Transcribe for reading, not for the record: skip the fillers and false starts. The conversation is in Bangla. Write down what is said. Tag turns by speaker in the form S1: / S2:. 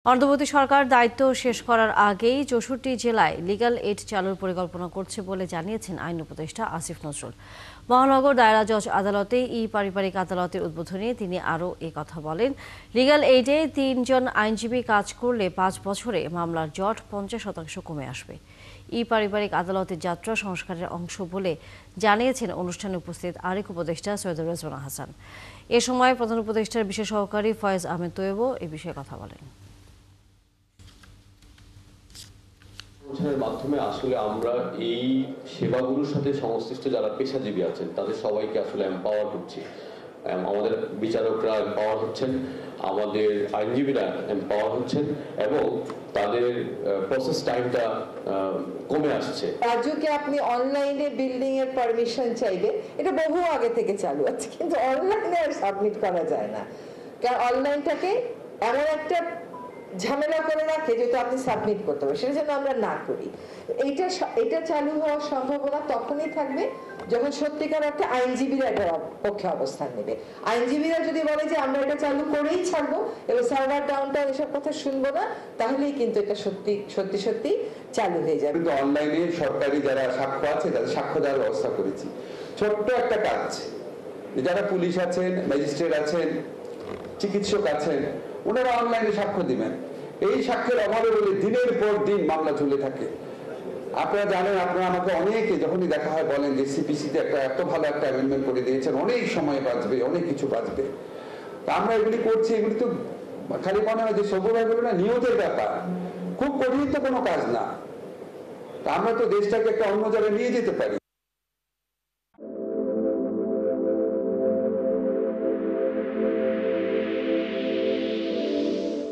S1: অন্তর্বর্তী সরকার দায়িত্ব শেষ করার আগেই ৬৪ জেলায় লিগ্যাল এইড চালুর পরিকল্পনা করছে বলে জানিয়েছেন আইন উপদেষ্টা আসিফ নজরুল। মহানগর দায়রা জজ আদালতে পারিবারিক আদালতের উদ্বোধনে তিনি আরও কথা বলেন। লিগ্যাল এইডে ৩ জন আইনজীবী কাজ করলে ৫ বছরে মামলার জট ৫০% কমে আসবে। পারিবারিক আদালতের যাত্রা সংস্কারের অংশ বলে জানিয়েছেন অনুষ্ঠানে উপস্থিত আরেক উপদেষ্টা সৈয়দ রেজওয়ানা হাসান। এ সময় প্রধান উপদেষ্টার বিশেষ সহকারী ফয়েজ আহমেদ তৈয়বও এ বিষয়ে কথা বলেন।
S2: মাধ্যমে আসলে আমরা এই সেবাগুলোর সাথে সংশ্লিষ্ট যারা পেশাজীবী আছেন তাদের সবাইকে আসলে এম্পাওয়ার করছি। আমাদের বিচারকরা এম্পাওয়ার হচ্ছেন, আমাদের আইনজীবীরা এম্পাওয়ার হচ্ছেন এবং তাদের প্রসেস টাইমটা কমে আসছে।
S3: রাজ্যকে আপনি অনলাইনে বিল্ডিং এর পারমিশন চাইবে, এটা বহু আগে থেকে চালু আছে, কিন্তু অনলাইনে আর সাবমিট করা যায় না, কারণ অনলাইনটাকে এমন একটা ঝামেলা করে রাখে যেটা আপনি সাবমিট করতে হবে, সেটা যেন আমরা না করি। এটা চালু হওয়ার সম্ভাবনা তখনই থাকবে যখন সত্যিকার একটা আইনজীবীরা এটা পক্ষে অবস্থান নেবে। আইনজীবীরা যদি বলে যে আমরা এটা চালু করেই ছাড়বো এবং সার্ভার ডাউনটাউন এসব কথা শুনবো না, তাহলেই কিন্তু এটা সত্যি সত্যি চালু হয়ে যাবে।
S4: কিন্তু অনলাইনে সরকারি যারা সাক্ষ্য আছে তাদের সাক্ষ্য দেওয়ার ব্যবস্থা করেছি। ছোট্ট একটা কাজ, যারা পুলিশ আছেন, ম্যাজিস্ট্রেট আছেন, চিকিৎসক আছেন, ওনারা অনলাইনে সাক্ষ্য দিবেন। এই সাক্ষ্যের অভাবে বলে দিনের পর দিন মামলা চলে থাকে। আপনারা জানেন, আপনারা আমাকে অনেকে যখনই দেখা হয় বলেন যে সিপিসিতে এত ভালো একটা অ্যামেন্ডমেন্ট করে দিয়েছেন, অনেক সময় বাঁচবে, অনেক কিছু বাঁচবে। তা আমরা এগুলি করছি, এগুলি তো খালি মনে হয় যে সবুজ এগুলো না, নিয়তের ব্যাপার, খুব কঠিন তো কোনো কাজ না। তা আমরা তো দেশটাকে একটা অন্য জায়গায় নিয়ে যেতে পারি।